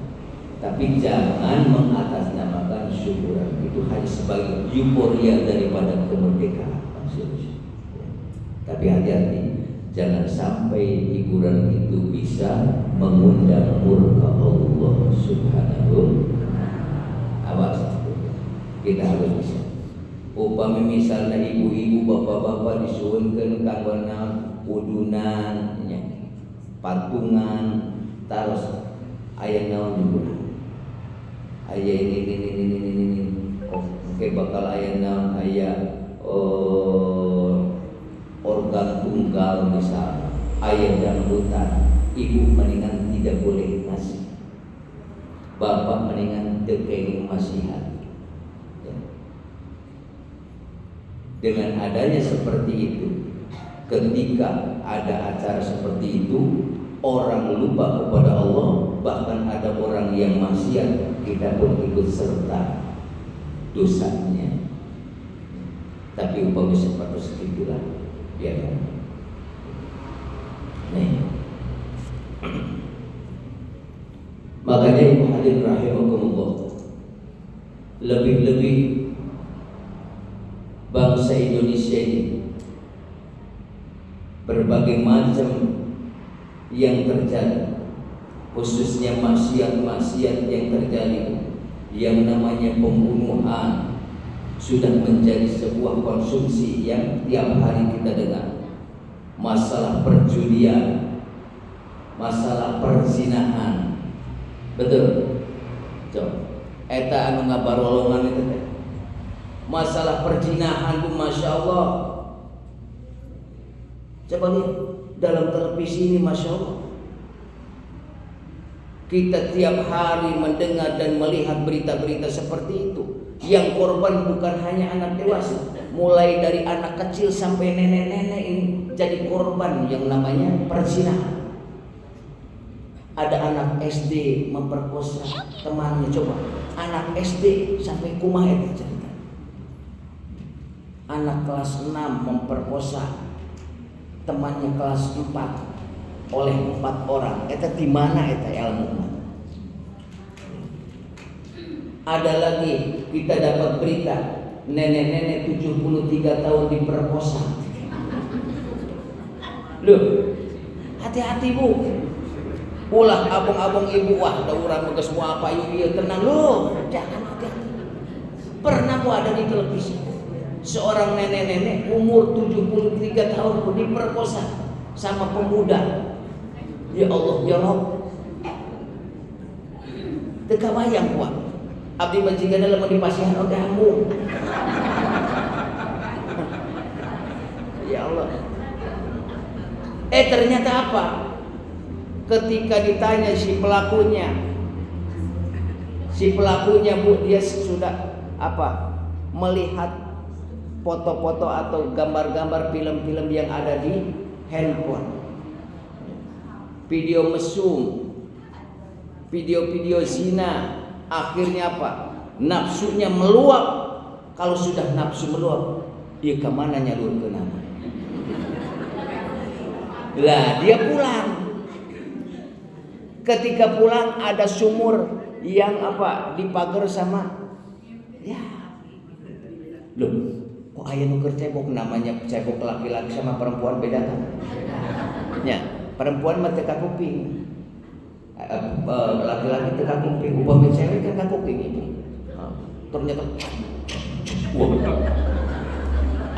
Tapi jangan mengatasnamakan syukuran. Itu hanya sebagai euforia daripada kemerdekaan. Tapi hati-hati, jangan sampai hiburan itu bisa mengundang murka Allah Subhanahu. Awas, kita harus bisa. Upami misalnya ibu-ibu, bapak-bapak disuwunkeun kanggo udunan, patungan, terus aya naon juga. Aya ini. Oke, bakal aya naon, aya organ tunggal misalnya, aya dangdutan. Ibu mendingan tidak boleh ngasih, bapak mendingan dekeng masihan. Dengan adanya seperti itu, ketika ada acara seperti itu, orang lupa kepada Allah, bahkan ada orang yang maksiat, kita pun ikut serta dosanya. Tapi upami seperti segitulah, biarkan. Makanya ibu hadirin rahimakumullah, lebih-lebih bangsa Indonesia ini berbagai macam yang terjadi, khususnya maksiat-maksiat yang terjadi, yang namanya pembunuhan sudah menjadi sebuah konsumsi yang tiap hari kita dengar. Masalah perjudian, masalah perzinahan, betul? Coba, eta anu ngabarolongan itu teh. Masalah perzinahan tuh masya Allah. Coba lihat dalam televisi ini, masya Allah. Kita tiap hari mendengar dan melihat berita-berita seperti itu. Yang korban bukan hanya anak dewasa, mulai dari anak kecil sampai nenek-nenek ini jadi korban yang namanya perzinahan. Ada anak SD memperkosa temannya, coba. Anak SD sampai kumaha itu cerita. Anak kelas 6 memperkosa temannya kelas 4 oleh 4 orang. Eta di mana eta ilmu? Ada lagi kita dapat berita nenek-nenek 73 tahun diperkosa. Loh, hati-hati Bu. Ulah abang-abang ibu, wah da urang geus moal apa ieu tenang loh, jangan hati-hati. Pernah Bu ada di televisi seorang nenek-nenek umur 73 tahun diperkosa sama pemuda. Ya Allah, ya Rabb. Teu kabayang kuat. Abdi majikanna lamun dipasihan ogamu. Ya Allah. Ternyata apa? Ketika ditanya si pelakunya, Bu, dia sudah apa? Melihat foto-foto atau gambar-gambar film-film yang ada di handphone, video mesum, video-video zina. Akhirnya apa? Nafsunya meluap. Kalau sudah nafsu meluap, dia kemana nyalur ke nama? Lah dia pulang. Ketika pulang ada sumur yang apa? Dipagar sama ya. Loh, kok aya nu keur cebok, namanya cebok laki-laki sama perempuan beda kan? Ya, perempuan mah teu kakuping. Laki-laki teu kakuping, upami cewek kan kakuping ini. Ternyata wah.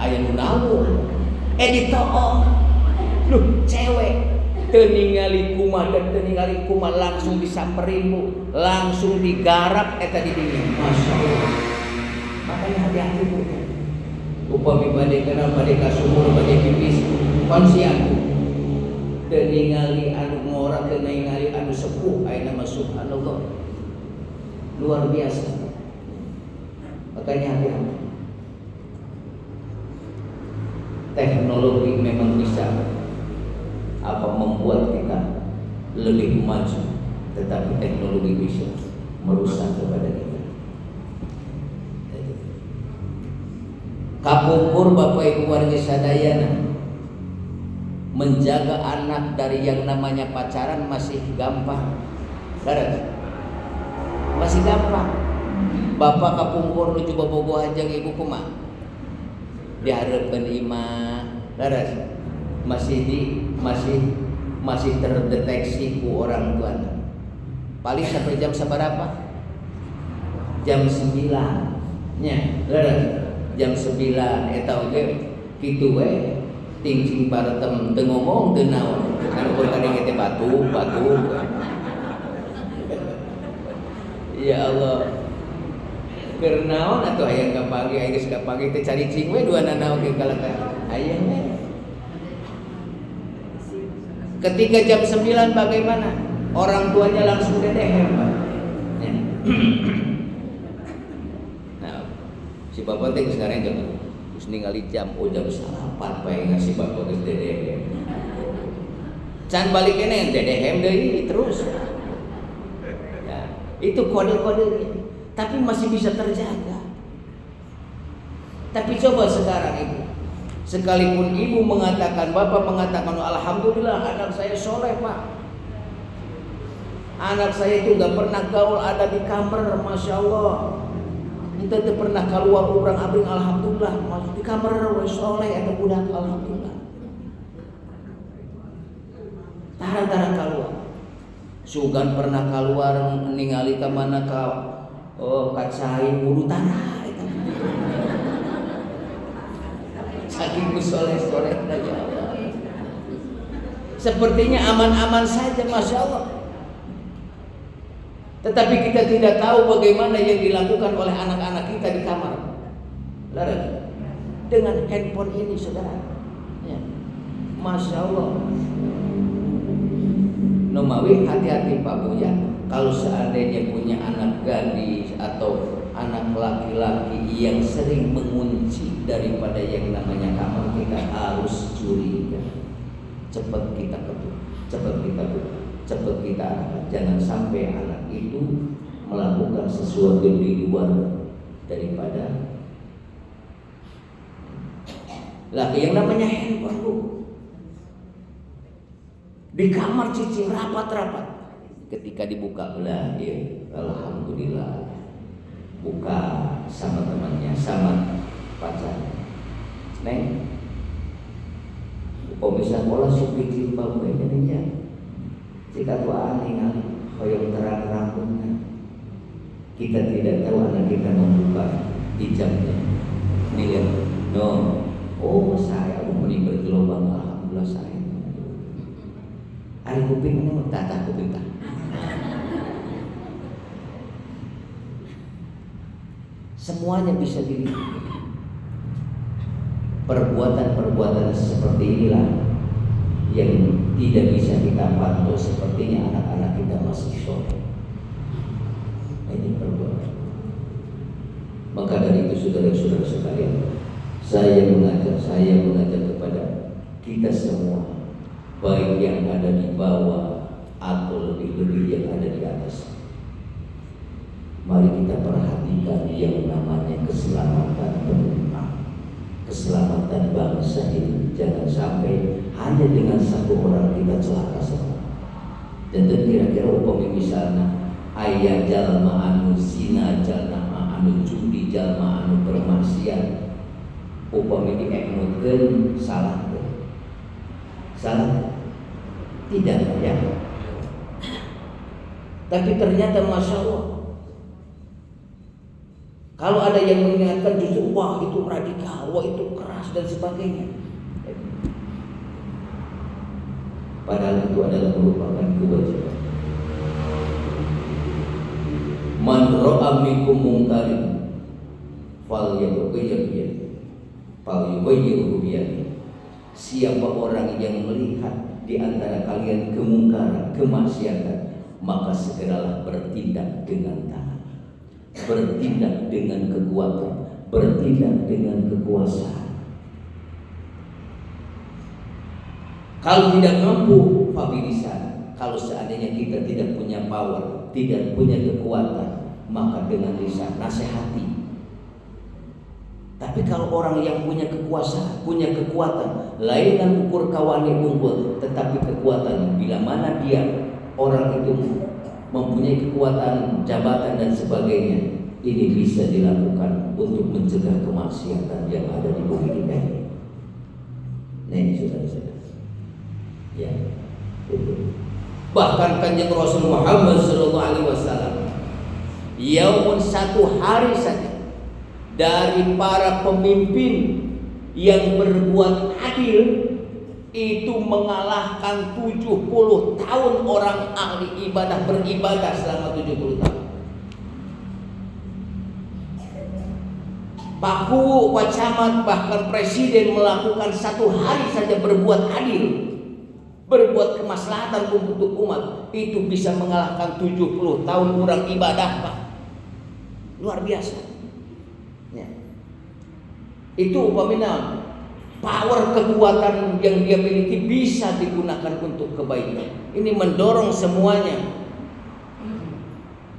Aya nu naon? Ditoong. Loh, cewek teu ningali kumaha dan teu ningali kumaha langsung disamperin, Bu. Langsung digarap eta di dieu. Masyaallah. Makanya hati-hati, Bu. Upami bade kenal bade ka sumur bade pipis konsian. Teu ningali anu ngora, teu ningali anu sepuh, aya nama subhanallah. Luar biasa. Makanya hati-hati. Teknologi memang bisa membuat kita lebih maju, tetapi teknologi bisa merusak kepada kita. Kapungkur Bapak Ibu warga sadayana, menjaga anak dari yang namanya pacaran masih gampang. Masih gampang. Bapak kapungkur nu coba bogoh hajang ibu kumaha? Diharapkeun imah. Masih terdeteksi ku orang tua. Paling sampai jam sabaraha? Jam 9 nya, jam 9 eta oge kitu we tingcing baretem teu ngomong teu naon. Anu keur kadenge teh batu. Ya Allah. Keur naon atuh aya ka pagi aya geus ka pagi teh caricing we duana naon ge kalaka. Aya we. Ketika jam 9 bagaimana? Orang tuanya langsung dedehem, Pak. Ya. Nah, si bapak teh sekarang jangan terus ningali jam jam 8 bae ngasih bapak geus dedehem. Can balik keneh dedehem deui terus. Ya, itu kode-kodenya. Tapi masih bisa terjaga. Tapi coba sekarang Ibu, sekalipun ibu mengatakan, bapak mengatakan, alhamdulillah anak saya soleh Pak, anak saya itu gak pernah gaul, ada di kamar, masya Allah, itu tidak pernah keluar urang abring, alhamdulillah, di kamar soleh ada budak, alhamdulillah. Tara-tara keluar, sugan pernah keluar ningali ke mana kacain wudu tanah itu. Saking soleh-soleh ya Allah. Sepertinya aman-aman saja, masya Allah. Tetapi kita tidak tahu bagaimana yang dilakukan oleh anak-anak kita di kamar. Dengan handphone ini, saudara. Ya. Masya Allah. Nomawi, hati-hati Pak Buya. Kalau seandainya punya anak gadis atau anak laki-laki yang sering mengunci daripada yang namanya kamar, kita harus curiga. Cepat kita ketuk, cepat kita buka, cepat kita arahkan. Jangan sampai anak itu melakukan sesuatu di luar daripada laki yang namanya handphone, Bu. Di kamar cicing rapat-rapat. Ketika dibuka, lah ya, alhamdulillah, buka sama temannya, sama pacar. Neng, pemisah pola supi cimbang begini. Jika tua ningali hoyong terang rambutnya, kita tidak tahu anak kita membuka hijabnya. Nih, no, oh saya umurnya bergelombang, alhamdulillah saya. Ari kuping ini tatah kuping tak. Semuanya bisa dilihat. Perbuatan-perbuatan seperti inilah yang tidak bisa kita pantau, sepertinya anak-anak kita masih soleh. Ini perbuatan. Maka dari itu saudara-saudara sekalian, saya mengajak kepada kita semua, baik yang ada di bawah atau lebih-lebih yang ada di atas. Mari kita perhatikan yang namanya keselamatan penumpang, keselamatan bangsa ini. Jangan sampai hanya dengan satu orang kita celaka semua. Dan kira-kira upami misalnya ayah jalma anu zina, jalma anu judi, jalma anu bermaksiat, upami diekmutkeun salah. Salah? Tidak ya. Tapi ternyata Masya Allah, kalau ada yang mengingatkan justru wah itu radikal, wah itu keras dan sebagainya. Padahal itu adalah merupakan kewajiban. Man ra'a minkum munkaran falyughayyirhu biyadihi. Siapa orang yang melihat di antara kalian kemungkaran, kemaksiatan, maka segeralah bertindak dengan tangan, bertindak dengan kekuatan, bertindak dengan kekuasaan. Kalau tidak mampu, fabilisan. Kalau seandainya kita tidak punya power, tidak punya kekuatan, maka dengan lisan nasihati. Tapi kalau orang yang punya kekuasaan, punya kekuatan, lain dengan ukur kawani unggul, tetapi kekuatan bila mana dia orang itu mempunyai kekuatan, jabatan dan sebagainya, ini bisa dilakukan untuk mencegah kemaksiatan yang ada di bumi kita. Nah ini saudara-saudara. Ya, itu. Bahkan Kanjeng Rasul Muhammad SAW, yaumun satu hari saja dari para pemimpin yang berbuat adil itu mengalahkan 70 tahun orang ahli ibadah beribadah selama 70 tahun. Paku, Pak Camat, bahkan presiden melakukan satu hari saja berbuat adil, berbuat kemaslahatan untuk umat, itu bisa mengalahkan 70 tahun orang ibadah, Pak. Luar biasa. Ya. Itu upamina power kekuatan yang dia miliki bisa digunakan untuk kebaikan. Ini mendorong semuanya.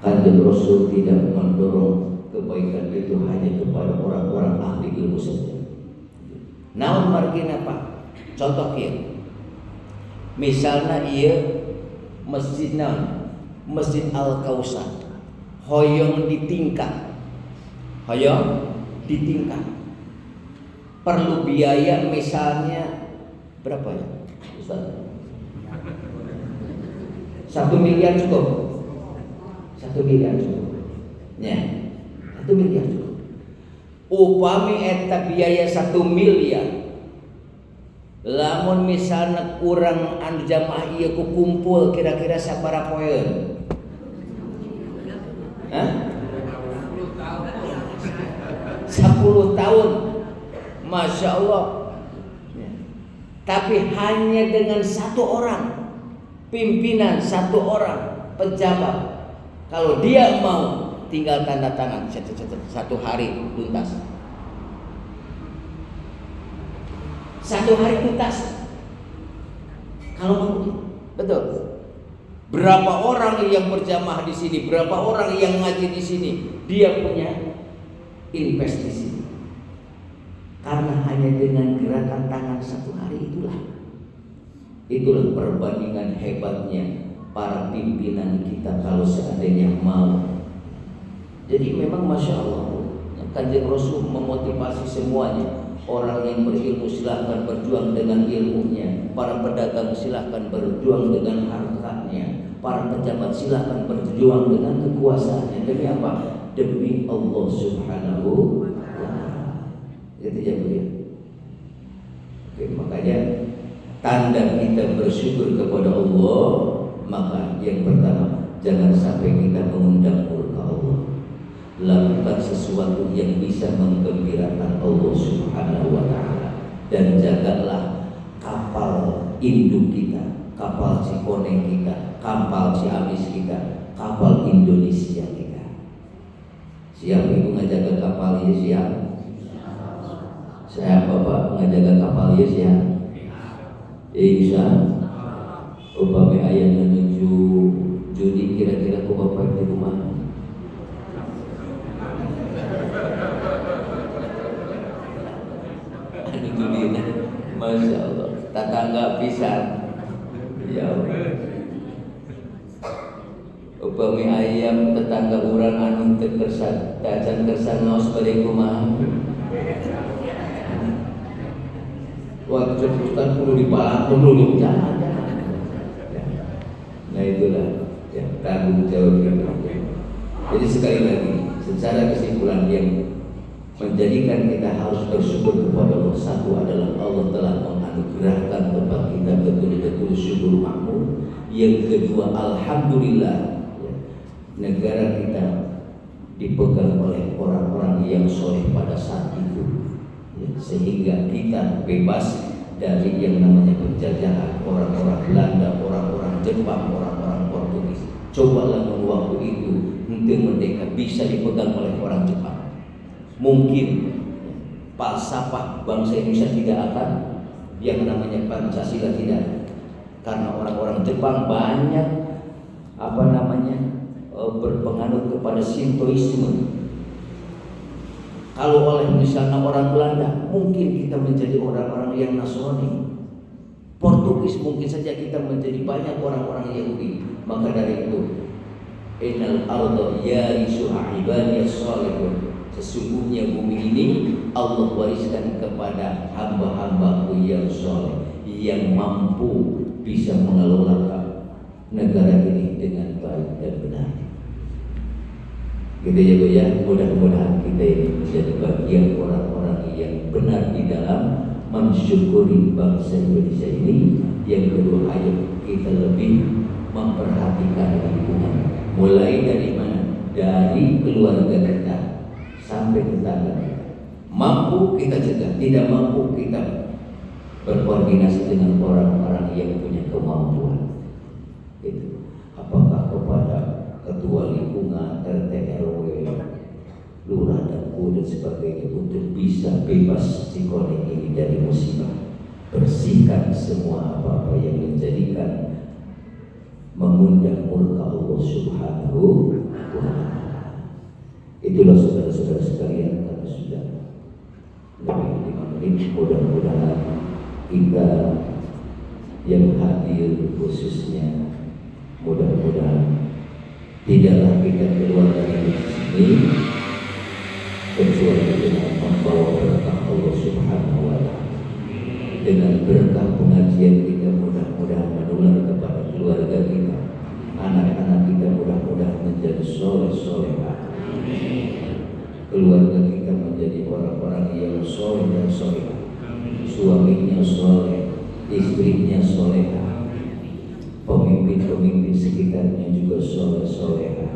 Kanjeng Rasul tidak mendorong kebaikan itu hanya kepada orang-orang ahli ilmu saja. Naon margina Pak? Contoh kieu. Misalnya ia masjid Masjid Al-Kausar hoyong ditingkat, perlu biaya misalnya berapa ya Ustaz? 1 miliar cukup? 1 miliar cukup? Ya, 1 miliar cukup. Upami eta biaya 1 miliar, lamun misalnya kurang anu jamaah ieu kumpul kira-kira sabaraha poeun? Hah? 10 tahun. Masya Allah. Tapi hanya dengan satu orang pimpinan, satu orang pejabat, kalau dia mau tinggal tanda tangan, satu hari tuntas. 1 hari tuntas. Kalau mau, betul. Berapa orang yang berjamaah di sini, berapa orang yang ngaji di sini, dia punya invest di sini. Karena hanya dengan gerakan tangan 1 hari itulah perbandingan hebatnya para pimpinan kita kalau seandainya mau. Jadi memang Masya Allah, Kanjeng Rasul memotivasi semuanya. Orang yang berilmu silahkan berjuang dengan ilmunya, para pedagang silahkan berjuang dengan hartanya, para pejabat silahkan berjuang dengan kekuasaannya. Demi apa? Demi Allah Subhanahu wa Ta'ala. Itu ya Bu ya. Oke, makanya tanda kita bersyukur kepada Allah, maka yang pertama jangan sampai kita mengundang murka Allah. Lakukan sesuatu yang bisa menggembirakan Allah Subhanahu wa Ta'ala, dan jagalah kapal induk kita, kapal Cikoneng kita, kapal Ciamis kita, kapal Indonesia kita. Siap ibu ngajaga kapal ya siap? Saya bapak ngajaga kapal ya siap? Insya upami ayah menuju judi kira-kira ku bapak di rumah. Anu judina, masya Allah, tetangga pisan. Ya Allah. Upami ayam tetangga urang anu teu kersa, dacan kersa ngaos bade kumaha. Waktu jemputan kudu dipalangkeun dulu, jangan. Nah itulah yang tanggung jawab kita. Jadi sekali lagi, secara kesimpulan yang menjadikan kita harus bersyukur kepada Allah, satu adalah Allah telah menganugerahkan tempat kita betul-betul syukur makmur. Yang kedua, alhamdulillah negara kita dipegang oleh orang-orang yang soleh pada saat itu, sehingga kita bebas dari yang namanya penjajahan orang-orang Belanda, orang-orang Jepang, orang-orang Portugis. Cobalah waktu itu untuk merdeka bisa dipegang oleh orang Jepang, mungkin falsafah bangsa Indonesia tidak akan yang namanya Pancasila tidak, karena orang-orang Jepang banyak berpengaruh kepada Sintoisme. Kalau oleh misalnya orang Belanda, mungkin kita menjadi orang-orang yang Nasrani. Portugis mungkin saja kita menjadi banyak orang-orang Yahudi. Maka dari itu, innal arda yarisuha ibadiyas shalihun. Sesungguhnya bumi ini Allah wariskan kepada hamba-hambaku yang soleh, yang mampu bisa mengelola negara ini dengan baik dan benar. Gitu ya Bu ya, mudah-mudahan kita ini menjadi bagian orang-orang yang benar di dalam mensyukuri bangsa Indonesia ini. Yang kedua, ayo kita lebih memperhatikan lingkungan. Mulai dari mana? Dari keluarga kita sampai tetangga kita. Mampu kita cegah, tidak mampu kita berkoordinasi dengan orang-orang yang punya kemampuan. Itu apakah kepada ketua lingkungan, RT RW, lurah dan dan sebagainya, untuk bisa bebas Cikoneng ini dari musibah. Bersihkan semua apa-apa yang menjadikan mengundang murka Allah Subhanahu wa ta'ala. Itulah saudara-saudara sekalian, karena sudah lebih 5 menit. Mudah-mudahan kita yang hadir khususnya, mudah-mudahan tidaklah kita keluar dari sini kecuali dengan membawa berkah Allah Subhanahu wa ta'ala. Dengan berkah pengajian kita mudah-mudahan menular kepada keluarga kita, anak-anak kita mudah-mudahan menjadi soleh-solehah. Keluarga kita menjadi orang-orang yang soleh dan solehah. Suaminya soleh, istrinya solehah, pemimpin-pemimpin sekitarnya juga soleh-solehah.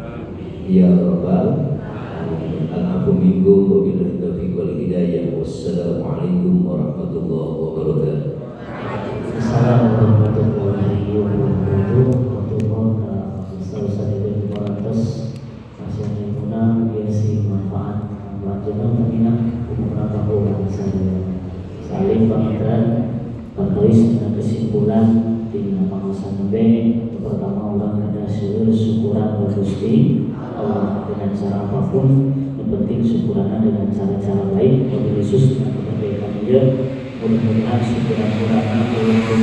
Ya Rabbal alamin. Al-afu minkum wa billahi taufiq wal hidayah. Wassalamualaikum warahmatullahi wabarakatuh. Assalamualaikum warahmatullahi wabarakatuh. Ustaz Ibnu Barakas masih guna biasi manfaat pelajaran pembina beberapa orang saling pengertian terkait dengan kesimpulan di pengawasan B. Pertama, orang ada seluruh syukuran Gusti Allah dengan cara apapun, yang penting syukurannya dengan cara-cara baik, wabil khusus dengan kebaikan dia. Mudah-mudahan syukuran